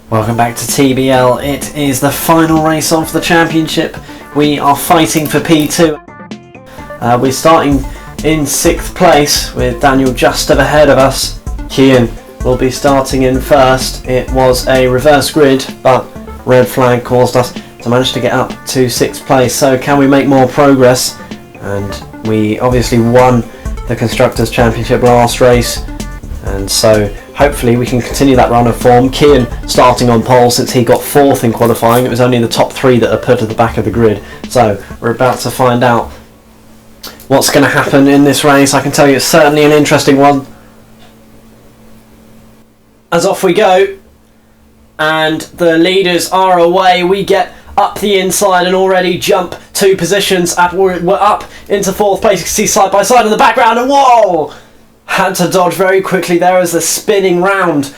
Welcome back to TBL. It is the final race of the championship. We are fighting for P2. We're starting in 6th place with Daniel just ahead of us. Kian will be starting in first. It was a reverse grid, but red flag caused us to manage to get up to 6th place. So can we make more progress? And we obviously won the Constructors' Championship last race, and so hopefully we can continue that run of form. Kian starting on pole since he got 4th in qualifying. It was only the top 3 that are put at the back of the grid. So we're about to find out what's going to happen in this race. I can tell you it's certainly an interesting one. As off we go, and the leaders are away. We get up the inside and already jump 2 positions. We're up into 4th place. You can see side by side in the background, and whoa! Had to dodge very quickly there as the spinning round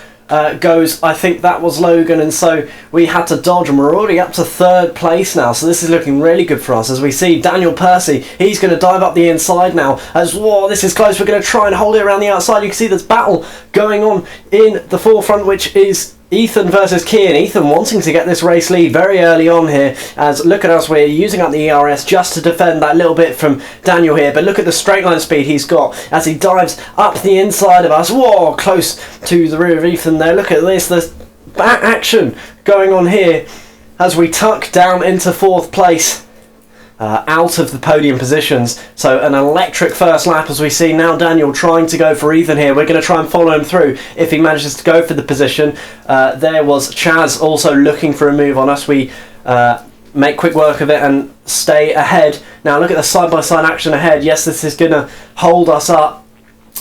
goes. I think that was Logan, and so we had to dodge, and we're already up to 3rd place now, so this is looking really good for us. As we see Daniel Percy, he's going to dive up the inside now, as whoa, this is close. We're going to try and hold it around the outside. You can see there's battle going on in the forefront, which is Ethan versus Kian. Ethan wanting to get this race lead very early on here, as look at us, we're using up the ERS just to defend that little bit from Daniel here, but look at the straight line speed he's got as he dives up the inside of us. Whoa, close to the rear of Ethan there. Look at this, there's action going on here as we tuck down into 4th place. Out of the podium positions, so an electric first lap as we see now. Daniel trying to go for Ethan here. We're going to try and follow him through if he manages to go for the position. There was Chaz also looking for a move on us. We make quick work of it and stay ahead. Now look at the side-by-side action ahead. Yes, this is going to hold us up,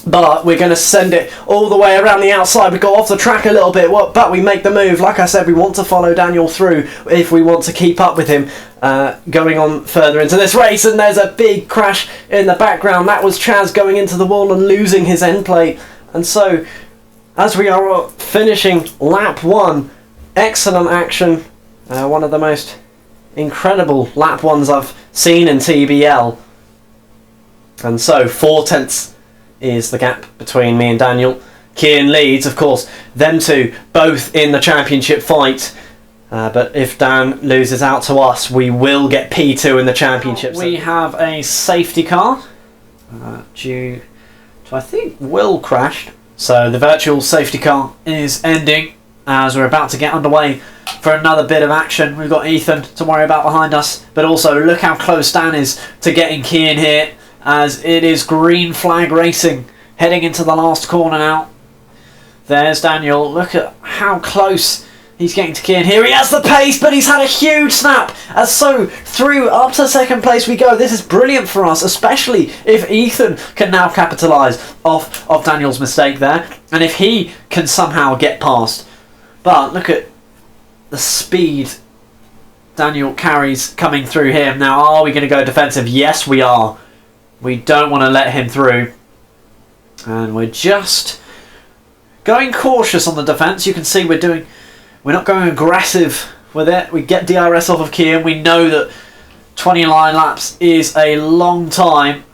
but we're going to send it all the way around the outside. We go off the track a little bit, but we make the move. Like I said, we want to follow Daniel through if we want to keep up with him going on further into this race. And there's a big crash in the background. That was Chaz going into the wall and losing his end plate. And so as we are finishing lap 1, excellent action. One of the most incredible lap 1s I've seen in TBL. And so 4 tenths is the gap between me and Daniel. Kian leads, of course, them two both in the championship fight, but if Dan loses out to us, we will get P2 in the championship. We have a safety car due to, I think, Will crashed, so the virtual safety car is ending as we're about to get underway for another bit of action. We've got Ethan to worry about behind us, but also look how close Dan is to getting Kian here, as it is green flag racing heading into the last corner now. There's Daniel. Look at how close he's getting to Kian. Here he has the pace, but he's had a huge snap, as so through up to 2nd place we go. This is brilliant for us, especially if Ethan can now capitalise off of Daniel's mistake there, and if he can somehow get past. But look at the speed Daniel carries coming through him. Now, are we going to go defensive? Yes, we are. We don't want to let him through, and we're just going cautious on the defence. You can see we're not going aggressive with it. We get DRS off of Kian. We know that 29 laps is a long time,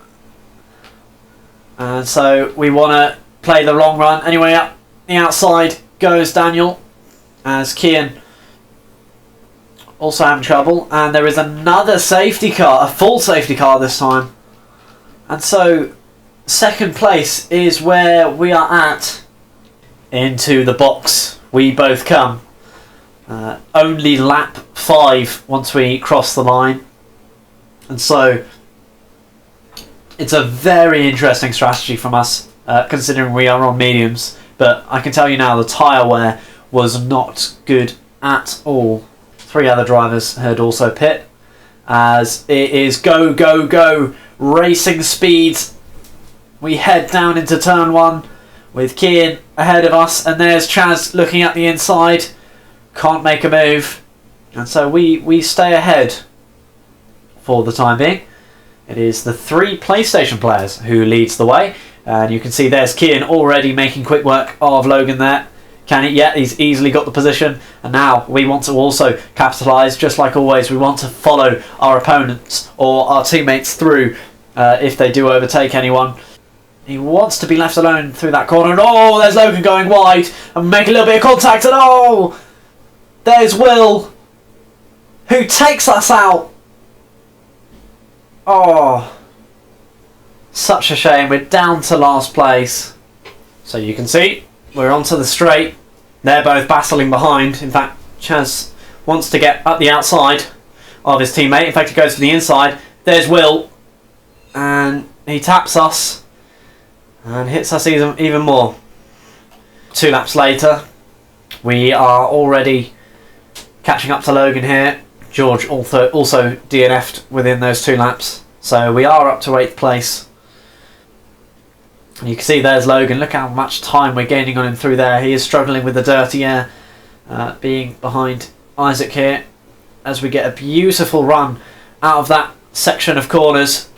and so we want to play the long run. Anyway, up the outside goes Daniel, as Kian also having trouble, and there is another safety car, a full safety car this time. And so 2nd place is where we are at. Into the box we both come. Only lap 5 once we cross the line. And so it's a very interesting strategy from us, considering we are on mediums. But I can tell you now, the tyre wear was not good at all. 3 other drivers had also pit, as it is go, go, go. Racing speeds. We head down into turn 1 with Kian ahead of us, and there's Chaz looking at the inside. Can't make a move, and so we stay ahead for the time being. It is the 3 PlayStation players who leads the way, and you can see there's Kian already making quick work of Logan there. Can it yet? He's easily got the position, and now we want to also capitalise. Just like always, we want to follow our opponents or our teammates through if they do overtake anyone. He wants to be left alone through that corner, and oh, there's Logan going wide and make a little bit of contact, and oh, there's Will, who takes us out. Oh, such a shame. We're down to last place. So you can see, we're onto the straight. They're both battling behind. In fact, Chaz wants to get up the outside of his teammate. In fact, he goes for the inside. There's Will, and he taps us and hits us even more. 2 laps later, we are already catching up to Logan here. George also DNF'd within those 2 laps, so we are up to 8th place. And you can see there's Logan. Look how much time we're gaining on him through there. He is struggling with the dirty air, being behind Isaac here, as we get a beautiful run out of that section of corners.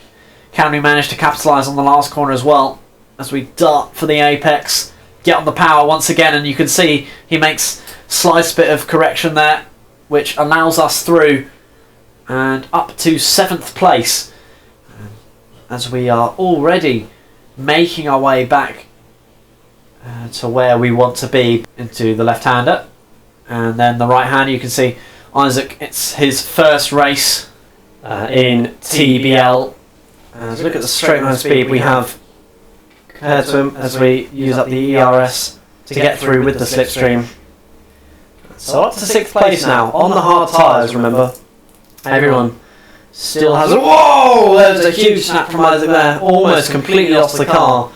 Can we manage to capitalise on the last corner as well, as we dart for the apex, get on the power once again, and you can see he makes a slight bit of correction there, which allows us through and up to 7th place, as we are already making our way back to where we want to be, into the left-hander. And then the right-hander, you can see Isaac, it's his first race in TBL. So look at the straight line speed we have compared to him as we use up the ERS to get through with the slipstream. So up to 6th place now, on the hard tyres, remember. Everyone still has a... Whoa! There was a huge snap from Isaac there. Almost completely lost the car.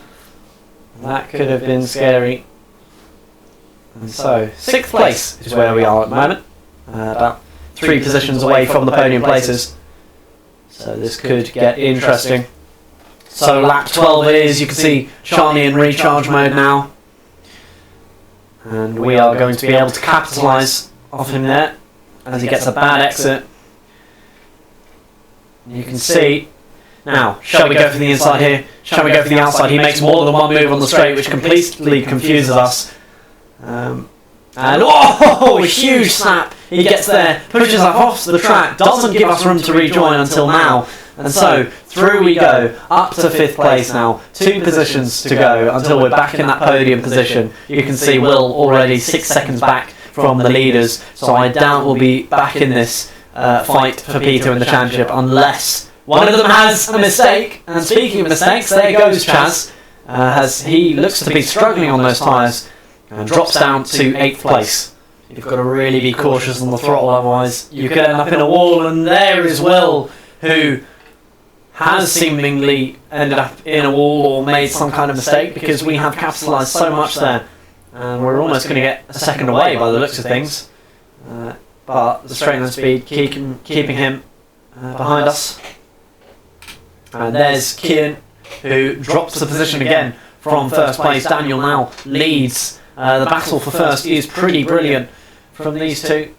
That could have been scary. And so, 6th place is where we are at the moment. About 3 positions away from the podium places. So this could get interesting. So lap 12 it is. You can see Charlie in recharge mode now. And we are going to be able to capitalise off him there, as he gets a bad exit. You can see. Now, shall we go for the inside here? Shall we go for the outside? He makes more than one move on the straight, which completely confuses us. And oh, a huge snap. He gets there, pushes us off the track, doesn't give us room to rejoin until now. And so, through we go, up to 5th place now. 2 positions to go until we're back in that podium position. You can see Will already 6 seconds back from the leaders, so I doubt we'll be back in this fight for Peter in the championship unless one of them has a mistake. And speaking of mistakes, there goes Chaz, as he looks to be struggling on those tyres and drops down to 8th place. You've got to really be cautious on the throttle, otherwise you could end up in a wall. And there is Will, who has seemingly ended up in a wall or made some kind of mistake, because we have capitalised so much there, and we're almost going to get a second away by the looks of things. But the straight line speed keeping him behind us. And there's Kian, who drops the position again from 1st place. Daniel now leads. The battle for 1st is pretty brilliant from these 2.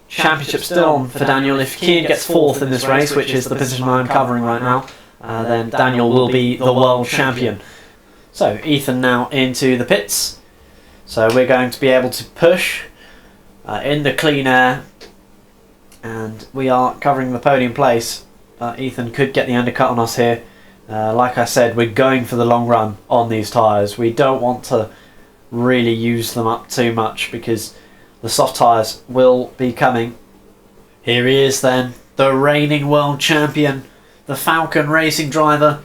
Championship still on for Daniel. If Kian gets 4th in this race, which is the position I'm covering right now, then Daniel will be the world champion. So Ethan now into the pits. So we're going to be able to push in the clean air, and we are covering the podium place. Ethan could get the undercut on us here. Like I said, we're going for the long run on these tyres. We don't want to really use them up too much, because the soft tyres will be coming. Here he is then, the reigning world champion, the Falcon racing driver.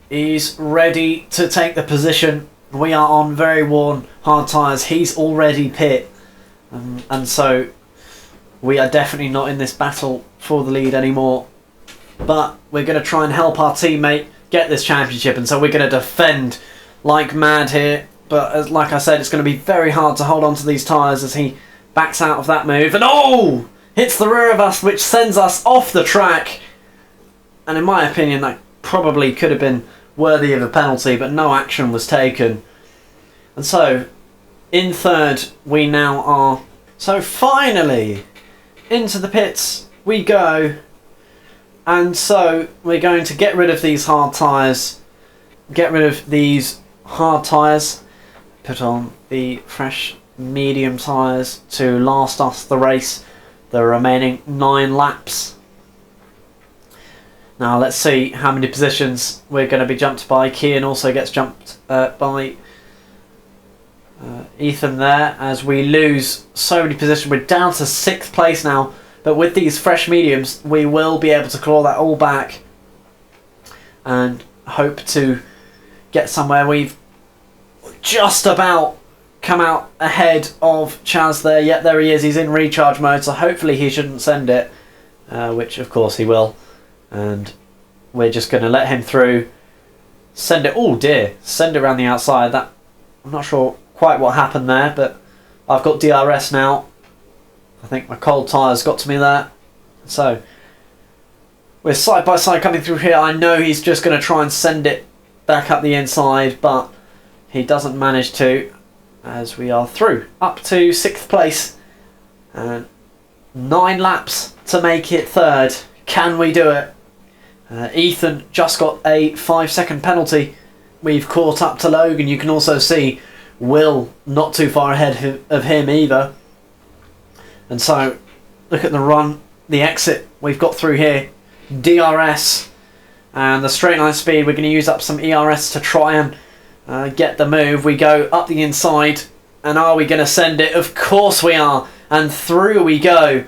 He's ready to take the position. We are on very worn hard tyres. He's already pit. And so we are definitely not in this battle for the lead anymore. But we're going to try and help our teammate get this championship. And so we're going to defend like mad here. But like I said, it's going to be very hard to hold on to these tyres as he backs out of that move. And oh! Hits the rear of us, which sends us off the track. And in my opinion, that probably could have been worthy of a penalty, but no action was taken. And so, in 3rd, we now are. So finally, into the pits we go. And so, we're going to get rid of these hard tyres. Get rid of these hard tyres. Put on the fresh medium tyres to last us the race. The remaining 9 laps. Now let's see how many positions we're going to be jumped by. Kian also gets jumped by Ethan there as we lose so many positions. We're down to 6th place now, but with these fresh mediums we will be able to claw that all back and hope to get somewhere. We've just about come out ahead of Chaz there. Yep, there he is. He's in recharge mode, so hopefully he shouldn't send it, which of course he will. And we're just going to let him through. Send it. Oh dear. Send it around the outside. That, I'm not sure quite what happened there, but I've got DRS now. I think my cold tyres got to me there. So we're side by side coming through here. I know he's just going to try and send it back up the inside, but he doesn't manage to, as we are through up to 6th place and 9 laps to make it 3rd. Can we do it? Ethan just got a 5-second penalty. We've caught up to Logan. You can also see Will not too far ahead of him either. And so look at the run, the exit we've got through here. DRS and the straight line speed. We're going to use up some ERS to try and get the move. We go up the inside, and are we going to send it? Of course we are, and through we go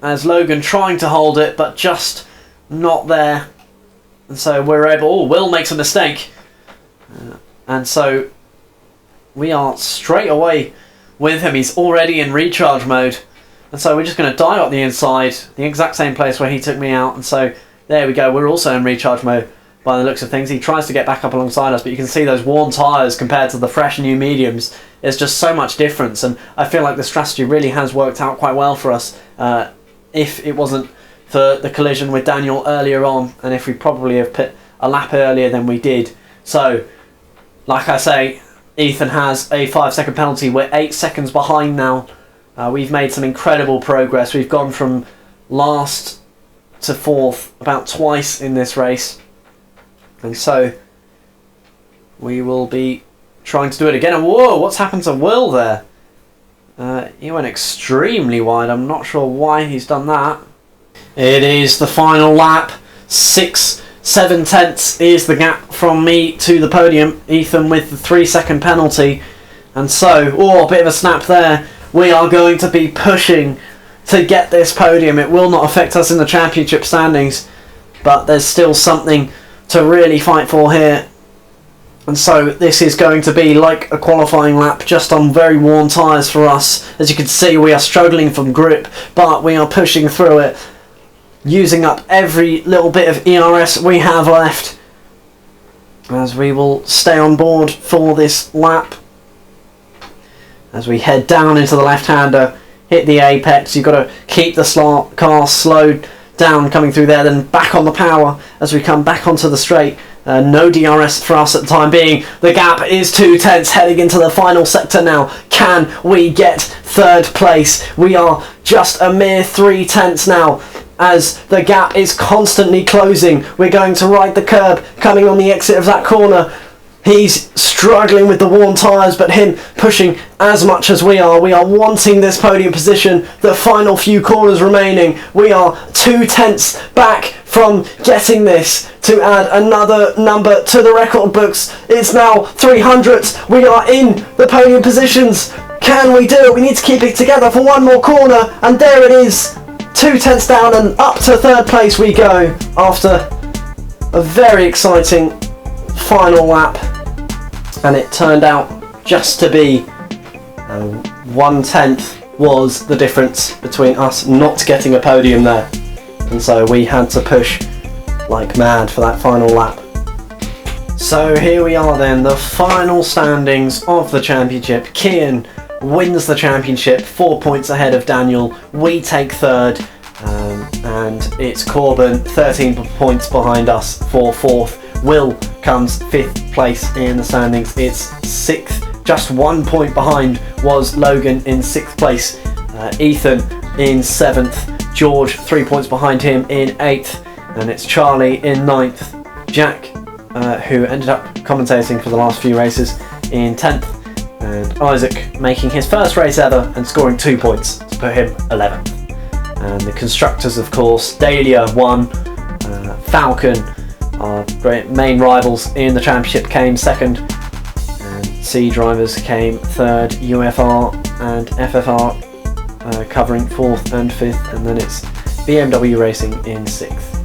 as Logan trying to hold it but just not there. And so we're able... Oh, Will makes a mistake, and so we are straight away with him. He's already in recharge mode, and so we're just going to dive up the inside, the exact same place where he took me out. And so there we go, we're also in recharge mode by the looks of things. He tries to get back up alongside us, but you can see those worn tyres compared to the fresh new mediums. There's just so much difference, and I feel like the strategy really has worked out quite well for us. If it wasn't for the collision with Daniel earlier on, and if we probably have put a lap earlier than we did. So, like I say, Ethan has a 5-second penalty. We're 8 seconds behind now. We've made some incredible progress. We've gone from last to 4th about twice in this race. And so we will be trying to do it again. And whoa, what's happened to Will there? He went extremely wide. I'm not sure why he's done that. It is the final lap. 6-7 tenths is the gap from me to the podium. Ethan with the 3-second penalty. And so, oh, a bit of a snap there. We are going to be pushing to get this podium. It will not affect us in the championship standings, but there's still something to really fight for here. And so this is going to be like a qualifying lap, just on very worn tyres for us. As you can see, we are struggling from grip, but we are pushing through it, using up every little bit of ERS we have left, as we will stay on board for this lap. As we head down into the left-hander, hit the apex. You've got to keep the car slowed down coming through there, then back on the power as we come back onto the straight. No DRS for us at the time being. The gap is 2 tenths heading into the final sector now. Can we get 3rd place? We are just a mere 3 tenths now, as the gap is constantly closing. We're going to ride the curb coming on the exit of that corner. He's struggling with the worn tyres, but him pushing as much as we are. We are wanting this podium position. The final few corners remaining. We are 2 tenths back from getting this to add another number to the record books. It's now 300. We are in the podium positions. Can we do it? We need to keep it together for one more corner, and there it is. 2 tenths down and up to 3rd place we go after a very exciting final lap. And it turned out just to be 1 tenth was the difference between us not getting a podium there. And so we had to push like mad for that final lap. So here we are then, the final standings of the championship. Kian wins the championship, 4 points ahead of Daniel. We take 3rd, and it's Corbin 13 points behind us for 4th. Will comes 5th place in the standings. It's 6th, just 1 point behind was Logan in 6th place. Ethan in 7th. George 3 points behind him in 8th. And it's Charlie in 9th. Jack, who ended up commentating for the last few races, in 10th. And Isaac making his first race ever and scoring 2 points to put him 11th. And the constructors, of course, Dahlia won. Falcon, our great main rivals in the championship, came 2nd, and C drivers came third, UFR and FFR covering fourth and fifth, and then it's BMW Racing in sixth.